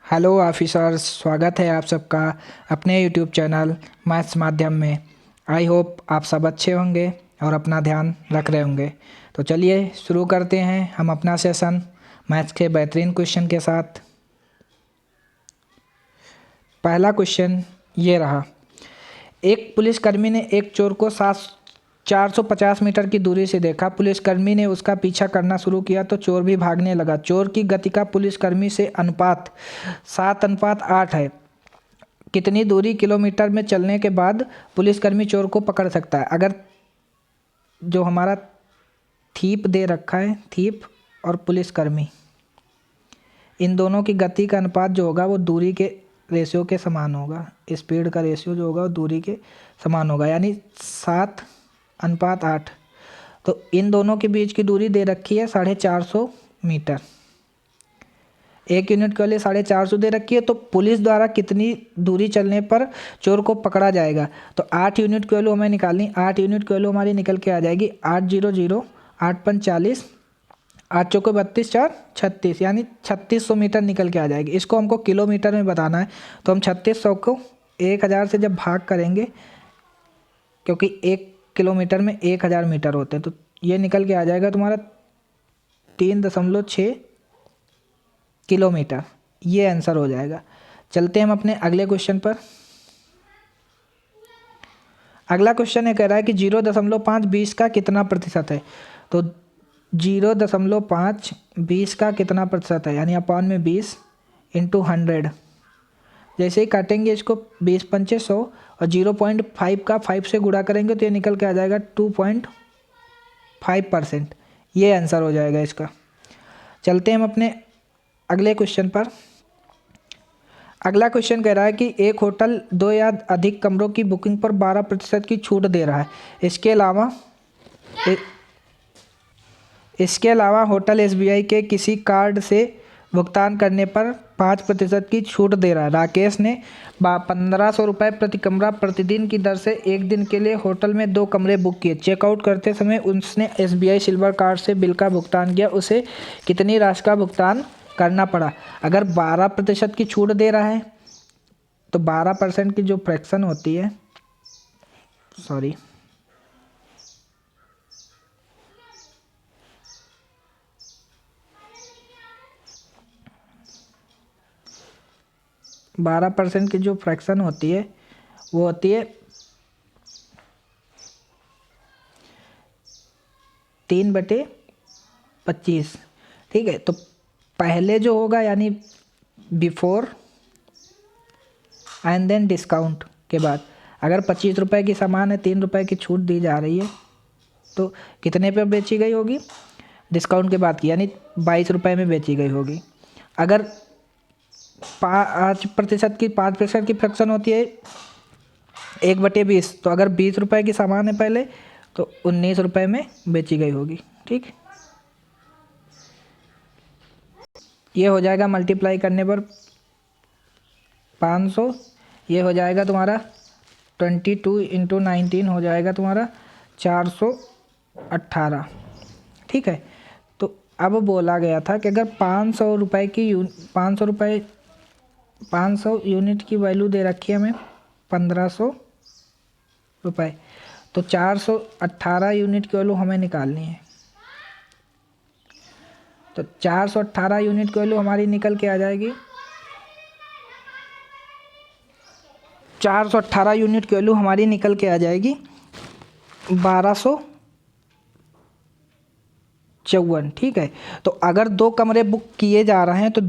Hello officers, स्वागत है आप सबका अपने यूट्यूब चैनल मैथ्स माध्यम में। आई होप आप सब अच्छे होंगे और अपना ध्यान रख रहे होंगे। तो चलिए शुरू करते हैं हम अपना सेशन मैथ्स के बेहतरीन क्वेश्चन के साथ। पहला क्वेश्चन ये रहा। एक पुलिसकर्मी ने एक चोर को 450 मीटर की दूरी से देखा। पुलिसकर्मी ने उसका पीछा करना शुरू किया तो चोर भी भागने लगा। चोर की गति का पुलिसकर्मी से अनुपात 7:8 है। कितनी दूरी किलोमीटर में चलने के बाद पुलिसकर्मी चोर को पकड़ सकता है? अगर जो हमारा थीप दे रखा है, थीप और पुलिसकर्मी, इन दोनों की गति का अनुपात जो होगा वो दूरी के रेशियो के समान होगा। स्पीड का रेशियो जो होगा वो दूरी के समान होगा, यानी 7:8। तो इन दोनों के बीच की दूरी दे रखी है 450 मीटर। एक यूनिट के लिए 450 दे रखी है, तो पुलिस द्वारा कितनी दूरी चलने पर चोर को पकड़ा जाएगा? तो 8 यूनिट की वैल्यू हमें निकालनी। 8 यूनिट की वैल्यू हमारी निकल के आ जाएगी 800, 8 पंच 40, 8 चौके 32, 4 36, यानी 3600 मीटर निकल के आ जाएगी। इसको हमको किलोमीटर में बताना है, तो हम 3600 को 1000 से जब भाग करेंगे, क्योंकि 1 किलोमीटर में 1000 मीटर होते हैं, तो ये निकल के आ जाएगा तुम्हारा 3.6 किलोमीटर। ये आंसर हो जाएगा। चलते हैं हम अपने अगले क्वेश्चन पर। अगला क्वेश्चन ये कह रहा है कि 0.5 20 का कितना प्रतिशत है? तो 0.5 20 का कितना प्रतिशत है, यानी अपॉन में 20 इंटू 100। जैसे ही काटेंगे इसको 20 पंचे 100 और 0.5 का 5 से गुणा करेंगे तो ये निकल के आ जाएगा 2.5%। ये आंसर हो जाएगा इसका। चलते हैं हम अपने अगले क्वेश्चन पर। अगला क्वेश्चन कह रहा है कि एक होटल 2 या अधिक कमरों की बुकिंग पर 12% की छूट दे रहा है। इसके अलावा होटल SBI के किसी कार्ड से भुगतान करने पर 5% की छूट दे रहा है। राकेश ने 1500 रुपये प्रति कमरा प्रतिदिन की दर से एक दिन के लिए होटल में 2 कमरे बुक किए। चेकआउट करते समय उसने SBI सिल्वर कार्ड से बिल का भुगतान किया। उसे कितनी राशि का भुगतान करना पड़ा? अगर 12% की छूट दे रहा है तो 12% की जो फ्रैक्शन होती है, 12% की जो फ्रैक्शन होती है वो होती है 3/25। ठीक है, तो पहले जो होगा यानी बिफोर एंड देन डिस्काउंट के बाद, अगर 25 रुपये की सामान है, 3 रुपये की छूट दी जा रही है, तो कितने पे बेची गई होगी? डिस्काउंट के बाद की, यानी 22 रुपये में बेची गई होगी। अगर 5% की फ्रैक्शन होती है 1/20, तो अगर 20 रुपये की सामान है पहले, तो 19 रुपये में बेची गई होगी। ठीक, ये हो जाएगा मल्टीप्लाई करने पर 500। ये हो जाएगा तुम्हारा 22 इंटू 19 हो जाएगा तुम्हारा 418। ठीक है, तो अब बोला गया था कि अगर 500 यूनिट की वैल्यू दे रखी है हमें 1500 रुपये, तो 418 यूनिट की वैल्यू हमें निकालनी है। तो 418 यूनिट की वैल्यू हमारी निकल के आ जाएगी 418 यूनिट की वैल्यू हमारी निकल के आ जाएगी 1254। ठीक है, तो अगर 2 कमरे बुक किए जा रहे हैं तो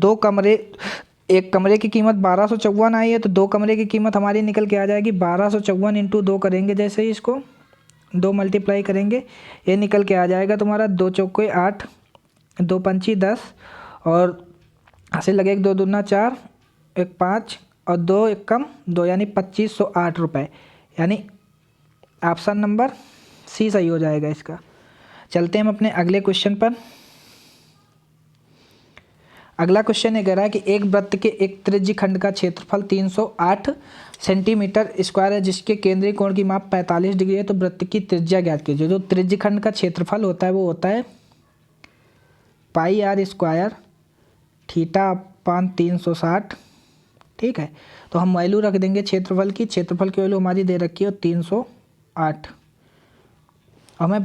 एक कमरे की कीमत 1254 आई है, तो 2 कमरे की कीमत हमारी निकल के आ जाएगी 1254 इंटू 2 करेंगे। जैसे ही इसको 2 मल्टीप्लाई करेंगे, ये निकल के आ जाएगा तुम्हारा 2 चौके 8, 2 पंची 10, और ऐसे लगे 2 दूना 4, 1 5 और 2 1 कम 2, यानी 2508 रुपये। यानी ऑप्शन नंबर सी सही हो जाएगा इसका। चलते हैं हम अपने अगले क्वेश्चन पर। अगला क्वेश्चन ये कह रहा है कि एक वृत्त के एक त्रिज्य खंड का क्षेत्रफल 308 सेंटीमीटर स्क्वायर है, जिसके केंद्रीय कोण की माप 45 डिग्री है। तो वृत्त की त्रिज्या ज्ञात कीजिए। जो त्रिज्य खंड का क्षेत्रफल होता है वो होता है πr² थीटा/360 ठीक है। तो हम वैल्यू रख देंगे क्षेत्रफल की। क्षेत्रफल की वैल्यू हमारी दे रखी है 308। हमें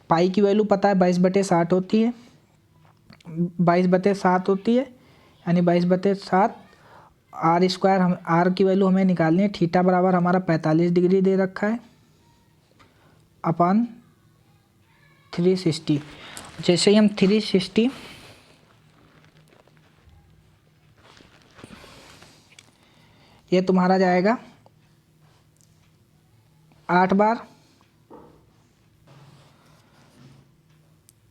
पाई की वैल्यू पता है 22/60 होती है, 22/7 होती है, यानी 22/7 आर स्क्वायर। हम आर की वैल्यू हमें निकालनी है। थीटा बराबर हमारा 45 डिग्री दे रखा है अपॉन 360। जैसे ही हम 360 ये तुम्हारा जाएगा 8 बार,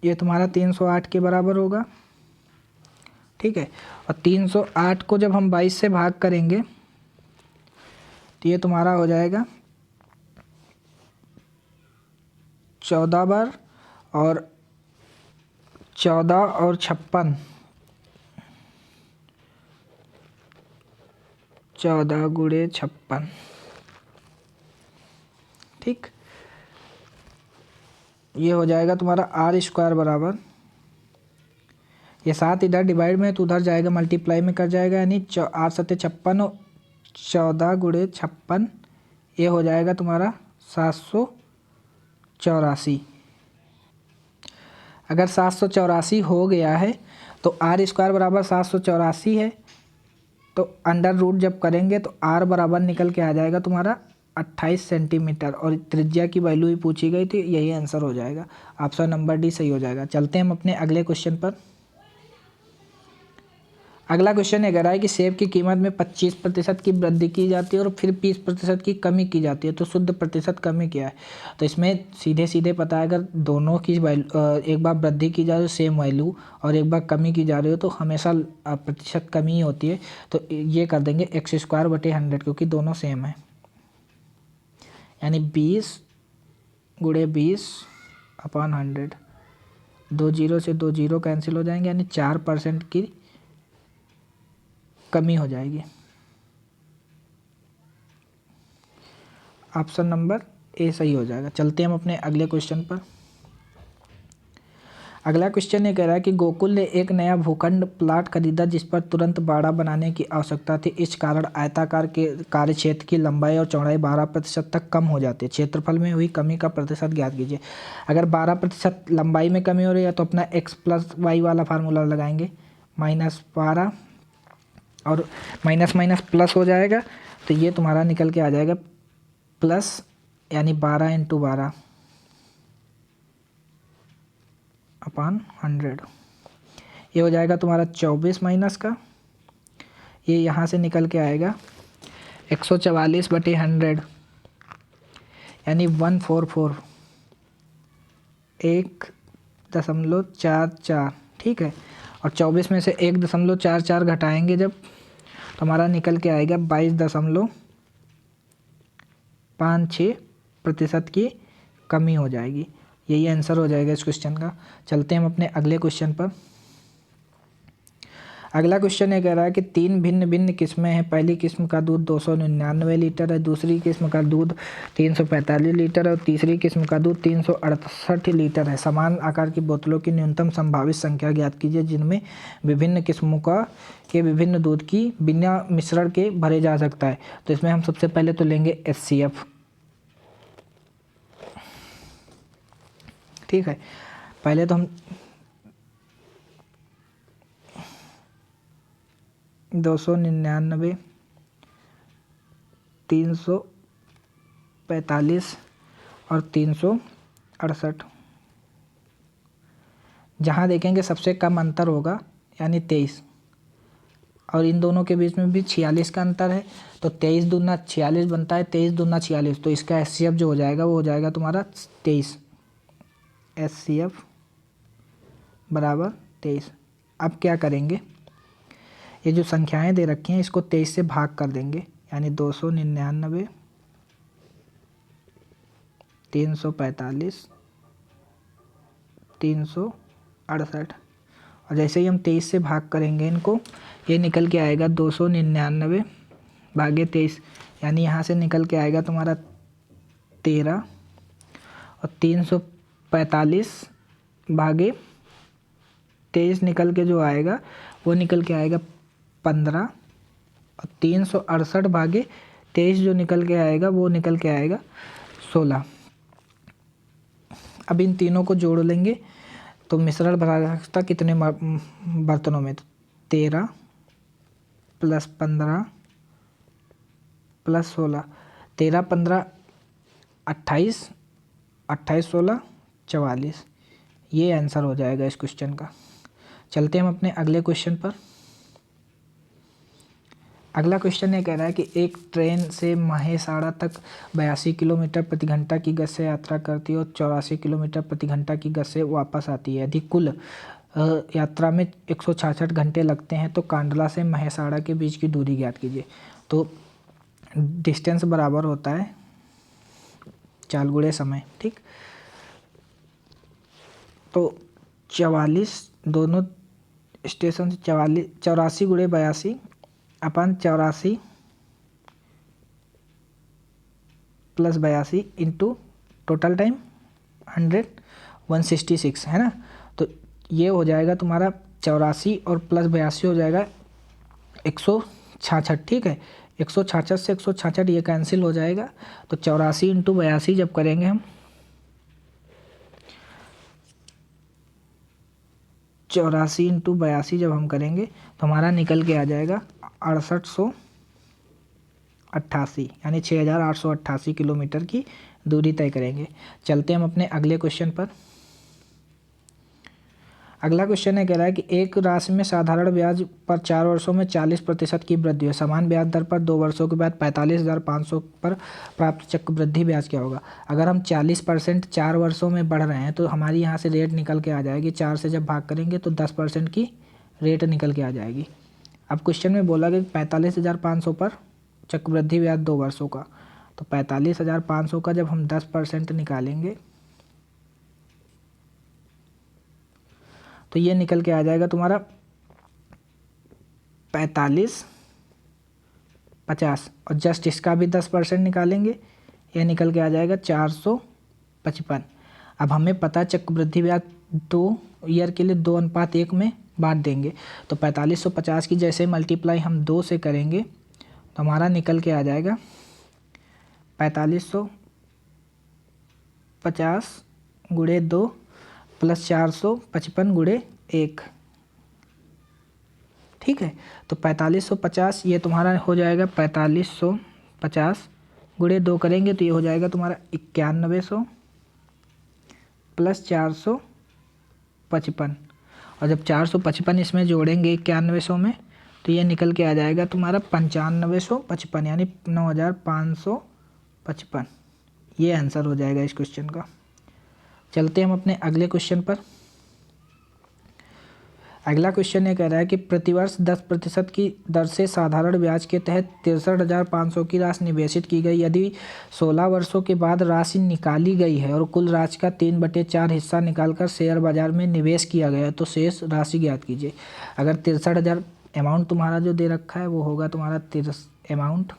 ये तुम्हारा 308 के बराबर होगा, ठीक है। और 308 को जब हम 22 से भाग करेंगे तो ये तुम्हारा हो जाएगा 14 बार, और 14 और 56, 14 गुणे 56, ठीक। ये हो जाएगा तुम्हारा आर स्क्वायर बराबर, ये 7 इधर डिवाइड में तो उधर जाएगा मल्टीप्लाई में कर जाएगा, यानी 8 7 56 और 14 गुणे 56, ये हो जाएगा तुम्हारा 784। अगर 784 हो गया है तो आर स्क्वायर बराबर 784 है, तो अंडर रूट जब करेंगे तो आर बराबर निकल के आ जाएगा तुम्हारा 28 सेंटीमीटर, और त्रिज्या की वैल्यू ही पूछी गई थी, यही आंसर हो जाएगा। ऑप्शन नंबर डी सही हो जाएगा। चलते हैं हम अपने अगले क्वेश्चन पर। अगला क्वेश्चन ये कह रहा है कि सेब की कीमत में 25% की वृद्धि की जाती है और फिर 20% की कमी की जाती है, तो शुद्ध प्रतिशत कमी क्या है। तो इसमें सीधे सीधे पता है, अगर दोनों की एक बार वृद्धि की जा रही हो सेम वैल्यू और एक बार कमी की जा रही हो तो हमेशा प्रतिशत कमी ही होती है। तो ये कर देंगे x²/100, क्योंकि दोनों सेम है, यानी 20 गुणे 20/100। 2 जीरो से 2 जीरो कैंसिल हो जाएंगे, यानी 4% की कमी हो जाएगी। ऑप्शन नंबर ए सही हो जाएगा। चलते हैं हम अपने अगले क्वेश्चन पर। अगला क्वेश्चन ये कह रहा है कि गोकुल ने एक नया भूखंड प्लाट खरीदा जिस पर तुरंत बाड़ा बनाने की आवश्यकता थी। इस कारण आयताकार के कार्यक्षेत्र की लंबाई और चौड़ाई 12% तक कम हो जाती है। क्षेत्रफल में हुई कमी का प्रतिशत ज्ञात कीजिए। अगर 12% लंबाई में कमी हो रही है तो अपना x+y वाला फार्मूला लगाएंगे, -12 और माइनस माइनस प्लस हो जाएगा, तो ये तुम्हारा निकल के आ जाएगा प्लस, यानी 12 × 12/100। ये हो जाएगा तुम्हारा 24 माइनस का, ये यहाँ से निकल के आएगा 144/100, यानी 144, 1.44, ठीक है। और 24 में से 1.44 घटाएंगे जब, तो हमारा निकल के आएगा 22.56% की कमी हो जाएगी। यही आंसर हो जाएगा इस क्वेश्चन का। चलते हैं हम अपने अगले क्वेश्चन पर। अगला क्वेश्चन ये कह रहा है कि 3 भिन्न भिन्न किस्में हैं। पहली किस्म का दूध 299 लीटर है, दूसरी किस्म का दूध 345 लीटर है और तीसरी किस्म का दूध 368 लीटर है। समान आकार की बोतलों की न्यूनतम संभावित संख्या ज्ञात कीजिए जिनमें विभिन्न किस्मों के विभिन्न दूध की बिना मिश्रण के भरे जा सकता है। तो इसमें हम सबसे पहले तो लेंगे HCF, ठीक है। पहले तो हम 299, 345 और 368, जहाँ देखेंगे सबसे कम अंतर होगा यानी 23, और इन दोनों के बीच में भी 46 का अंतर है, तो 23 दूना 46 बनता है, 23 दूना 46, तो इसका HCF जो हो जाएगा वो हो जाएगा तुम्हारा 23, HCF बराबर 23। अब क्या करेंगे, ये जो संख्याएं दे रखी हैं इसको 23 से भाग कर देंगे, यानी 299, 345, 368, और जैसे ही हम 23 से भाग करेंगे इनको, ये निकल के आएगा 299 भागे 23, यानी यहाँ से निकल के आएगा तुम्हारा 13, और 345 भागे 23 निकल के जो आएगा वो निकल के आएगा 15, और 368 भागे 23 जो निकल के आएगा वो निकल के आएगा 16। अब इन तीनों को जोड़ लेंगे तो मिश्रण बना सकता कितने बर्तनों में, तो 13 + 15 + 16, 13 15 28, 28 16 44। ये आंसर हो जाएगा इस क्वेश्चन का। चलते हम अपने अगले क्वेश्चन पर। अगला क्वेश्चन ये कह रहा है कि एक ट्रेन से महेसाड़ा तक 82 किलोमीटर प्रति घंटा की गति से यात्रा करती है और 84 किलोमीटर प्रति घंटा की गति से वापस आती है। यदि कुल यात्रा में 166 घंटे लगते हैं तो कांडला से महेसाड़ा के बीच की दूरी ज्ञात कीजिए। तो डिस्टेंस बराबर होता है चाल गुणे समय, ठीक। तो 44 दोनों स्टेशन से 84 गुणे 82 अपन 84 + 82 इंटू टोटल टाइम 100 166 है ना। तो ये हो जाएगा तुम्हारा 84 और + 82 हो जाएगा 166, ठीक है। 166 से 166 ये कैंसिल हो जाएगा। तो 84 इंटू 82 जब करेंगे हम, 84 इंटू 82 जब हम करेंगे तो हमारा निकल के आ जाएगा 6888, यानी 6888 किलोमीटर की दूरी तय करेंगे। चलते हम अपने अगले क्वेश्चन पर। अगला क्वेश्चन है कह रहा है कि एक राशि में साधारण ब्याज पर 4 वर्षों में 40% की वृद्धि है, समान ब्याज दर पर 2 वर्षों के बाद 45,500 पर प्राप्त चक्रवृद्धि ब्याज क्या होगा। अगर हम 40% 4 वर्षों में बढ़ रहे हैं तो हमारी यहाँ से रेट निकल के आ जाएगी, 4 से जब भाग करेंगे तो 10% की रेट निकल के आ जाएगी। अब क्वेश्चन में बोला कि 45,500 पर चक्रवृद्धि ब्याज 2 वर्षों का, तो 45,500 का जब हम 10% निकालेंगे तो ये निकल के आ जाएगा तुम्हारा 45,50, और जस्ट इसका भी 10% निकालेंगे, ये निकल के आ जाएगा 455। अब हमें पता चक्रवृद्धि ब्याज 2 ईयर के लिए 2:1 में बांट देंगे। तो 4550 की जैसे मल्टीप्लाई हम 2 से करेंगे तो हमारा निकल के आ जाएगा 4550 गुणे 2 + 455 गुणे 1, ठीक है। तो 4550 ये तुम्हारा हो जाएगा 4550 गुणे 2 करेंगे तो ये हो जाएगा तुम्हारा 9100 + 455, और जब 455 इसमें जोड़ेंगे 9100 में तो ये निकल के आ जाएगा तुम्हारा 9555, यानी 9555। ये आंसर हो जाएगा इस क्वेश्चन का। चलते हम अपने अगले क्वेश्चन पर। अगला क्वेश्चन ये कह रहा है कि प्रतिवर्ष 10% की दर से साधारण ब्याज के तहत 63,500 की राशि निवेशित की गई। यदि 16 वर्षों के बाद राशि निकाली गई है और कुल राशि का 3/4 हिस्सा निकालकर शेयर बाजार में निवेश किया गया है तो शेष राशि ज्ञात कीजिए। अगर 63,000 अमाउंट तुम्हारा जो दे रखा है वो होगा तुम्हारा amount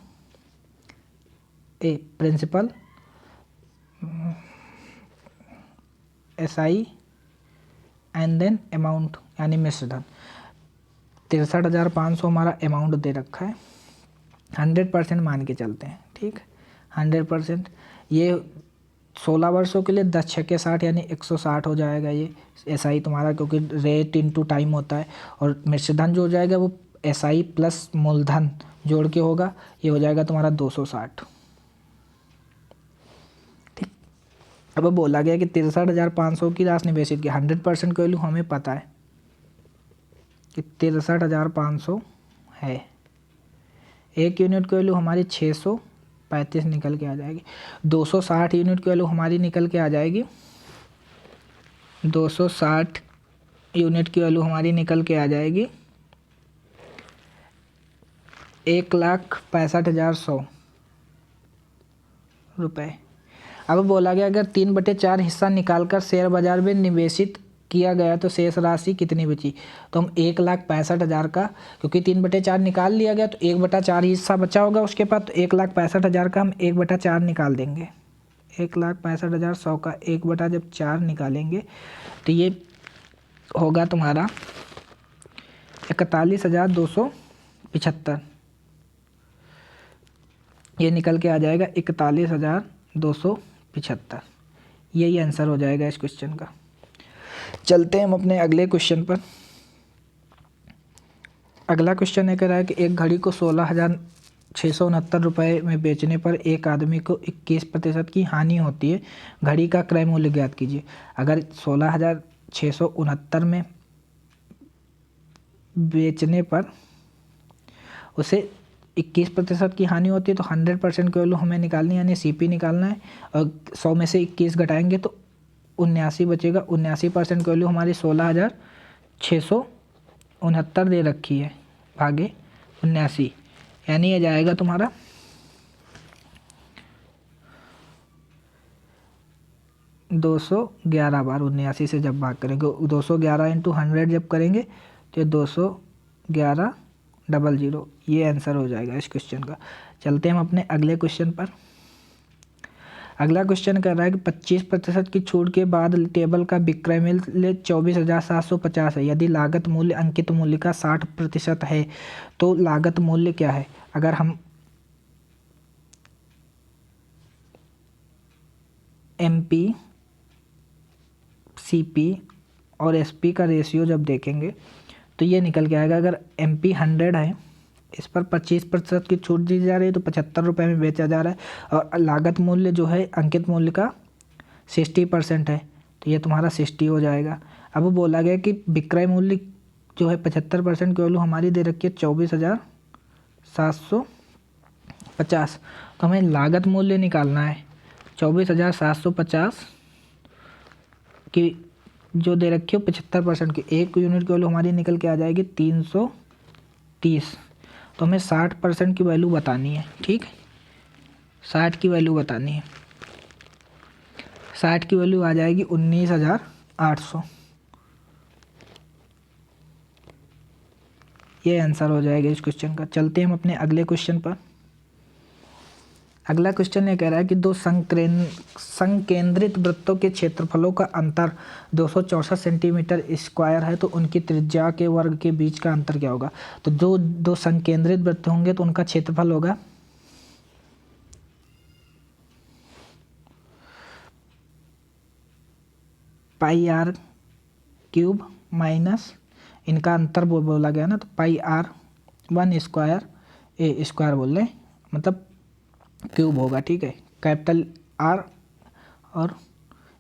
principal SI and then amount यानी मिश्रधन। 63,500 हमारा अमाउंट दे रखा है, 100% मान के चलते हैं, ठीक। 100% ये 16 वर्षों के लिए 10 छक्के 60 यानी 160 हो जाएगा ये SI तुम्हारा, क्योंकि रेट इनटू टाइम होता है। और मिश्रधन जो हो जाएगा वो SI प्लस मूलधन जोड़ के होगा, ये हो जाएगा तुम्हारा 260। अब बोला गया कि 63,500 की राशि निवेशित की, 100% की वैल्यू हमें पता है कि 63,500 है। 1 यूनिट की वैल्यू हमारी 635 निकल के आ जाएगी। 260 यूनिट की वैल्यू हमारी निकल के आ जाएगी, 260 यूनिट की वैल्यू हमारी निकल के आ जाएगी 1,65,100 रुपये। अब बोला गया अगर 3/4 हिस्सा निकालकर शेयर बाजार में निवेशित किया गया तो शेष राशि कितनी बची। तो हम 1,65,000 का, क्योंकि 3/4 निकाल लिया गया तो 1/4 हिस्सा बचा होगा उसके पास, तो 1,65,000 का हम 1/4 निकाल देंगे। 1,65,100 का 1/4 निकालेंगे तो ये होगा तुम्हारा 41,275। ये निकल के आ जाएगा 41,275। यही आंसर हो जाएगा इस क्वेश्चन का। चलते हैं हम अपने अगले क्वेश्चन पर। अगला क्वेश्चन ये कह रहा है कि एक घड़ी को 16,669 रुपये में बेचने पर एक आदमी को 21% की हानि होती है। घड़ी का क्रय मूल्य ज्ञात कीजिए। अगर 16,669 में बेचने पर उसे 21% की हानि होती है तो 100% की वैल्यू हमें निकालनी है, यानी CP निकालना है। और 100 में से 21 घटाएंगे तो 79 बचेगा। 79% की वैल्यू हमारी 16,669 दे रखी है भागे 79, यानी ये जाएगा तुम्हारा 211 बार। 79 से जब भाग करेंगे 211 इंटू 100 जब करेंगे तो 211,000, ये आंसर हो जाएगा इस क्वेश्चन का। चलते हैं हम अपने अगले क्वेश्चन पर। अगला क्वेश्चन कर रहा है कि 25% की छूट के बाद टेबल का विक्रय मूल्य 24,750 है। यदि लागत मूल्य अंकित मूल्य का 60% है तो लागत मूल्य क्या है। अगर हम MP, CP और SP का रेशियो जब देखेंगे तो ये निकल के आएगा। अगर MP 100 है, इस पर 25% की छूट दी जा रही है तो 75 रुपये में बेचा जा रहा है, और लागत मूल्य जो है अंकित मूल्य का 60% है तो ये तुम्हारा 60 हो जाएगा। अब बोला गया कि विक्रय मूल्य जो है 75% की वैल्यू हमारी दे रखी है 24,750, तो हमें लागत मूल्य निकालना है। 24,750 की जो दे रखी है 75% की, एक यूनिट की वैल्यू हमारी निकल के आ जाएगी 330। तो हमें 60% की वैल्यू बतानी है। ठीक, 60 की वैल्यू बतानी है। 60 की वैल्यू आ जाएगी 19,800। ये आंसर हो जाएगा इस क्वेश्चन का। चलते हैं हम अपने अगले क्वेश्चन पर। अगला क्वेश्चन ये कह रहा है कि दो संकेंद्रित वृत्तों के क्षेत्रफलों का अंतर 264 सेंटीमीटर स्क्वायर है तो उनकी त्रिज्या के वर्ग के बीच का अंतर क्या होगा। तो जो दो संकेंद्रित वृत्त होंगे तो उनका क्षेत्रफल होगा πr³ माइनस इनका अंतर बोला गया ना, तो πr1² A² बोल रहे, मतलब क्यूब होगा। ठीक है, कैपिटल R और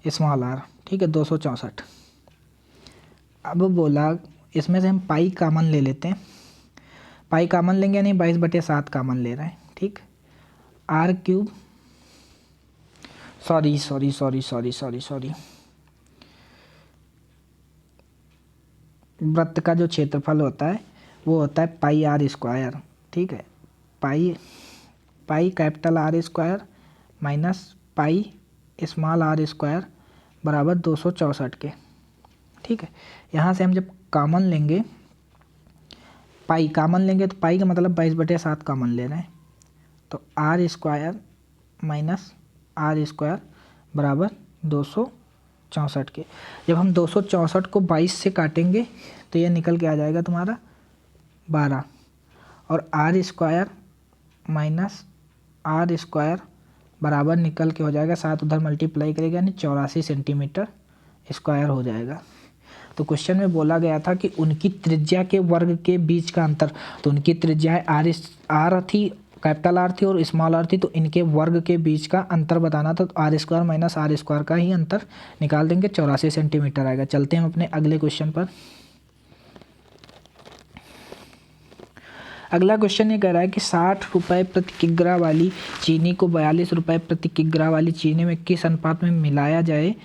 स्मॉल r। ठीक है, 264। अब बोला इसमें से हम पाई कामन ले लेते हैं। पाई कामन लेंगे यानी 22/7 कामन ले रहे हैं। ठीक, r³ सॉरी वृत्त का जो क्षेत्रफल होता है वो होता है πr²। ठीक है, pi capital R² minus pi small r² बराबर 264 के। ठीक है, यहाँ से हम जब कामन लेंगे, पाई कामन लेंगे तो पाई का मतलब 22/7 कामन ले रहे हैं, तो r² माइनस r² बराबर 264 के। जब हम 264 को 22 से काटेंगे तो ये निकल के आ जाएगा तुम्हारा 12, और r² माइनस r² बराबर निकल के हो जाएगा 7 उधर मल्टीप्लाई करेगा यानी 84 सेंटीमीटर स्क्वायर हो जाएगा। तो क्वेश्चन में बोला गया था कि उनकी त्रिज्या के वर्ग के बीच का अंतर, तो उनकी त्रिज्या है r थी, कैपिटल R थी और स्मॉल r थी, तो इनके वर्ग के बीच का अंतर बताना था, तो r² माइनस r² का ही अंतर निकाल देंगे, 84 सेंटीमीटर आएगा। चलते हैं हम अपने अगले क्वेश्चन पर। अगला क्वेश्चन ये कह रहा है कि 60 रुपये प्रति किग्रा वाली चीनी को 42 रुपये प्रति किग्रा वाली चीनी में किस अनुपात में मिलाया जाए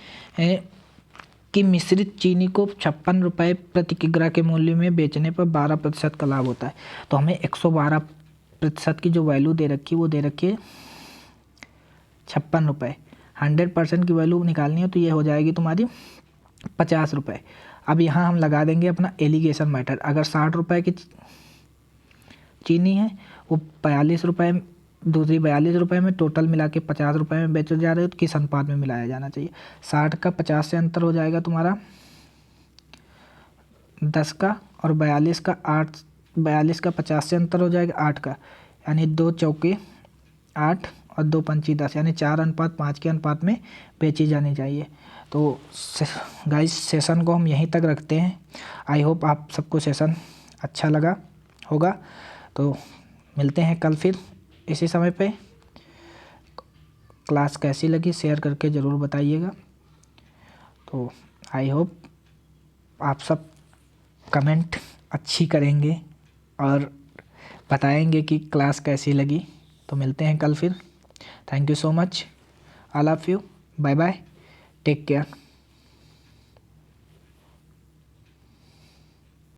कि मिश्रित चीनी को 56 रुपये प्रति किग्रा के मूल्य में बेचने पर 12% का लाभ होता है। तो हमें 112% की जो वैल्यू दे रखी है वो दे रखी है 56 रुपये। 100% की वैल्यू निकालनी है तो ये हो जाएगी तुम्हारी 50 रुपये। अब यहाँ हम लगा देंगे अपना एलिगेशन मेथड। अगर 60 रुपये की चीनी है वो 42 रुपये, दूसरी 42 रुपये में, टोटल मिला के 50 रुपये में बेचे जा रहे हो तो किस अनुपात में मिलाया जाना चाहिए। 60 का 50 से अंतर हो जाएगा तुम्हारा 10 का, और 42 का 50 से अंतर हो जाएगा 8 का, यानी 2 चौके 8 और 2 पंची 10, यानी 4:5 के अनुपात में बेची जानी चाहिए। तो गाइस सेशन को हम यहीं तक रखते हैं। आई होप आप सबको सेशन अच्छा लगा होगा। तो मिलते हैं कल फिर इसी समय पे। क्लास कैसी लगी शेयर करके ज़रूर बताइएगा। तो आई होप आप सब कमेंट अच्छी करेंगे और बताएंगे कि क्लास कैसी लगी। तो मिलते हैं कल फिर। Thank you so much. All of you, bye bye, take care.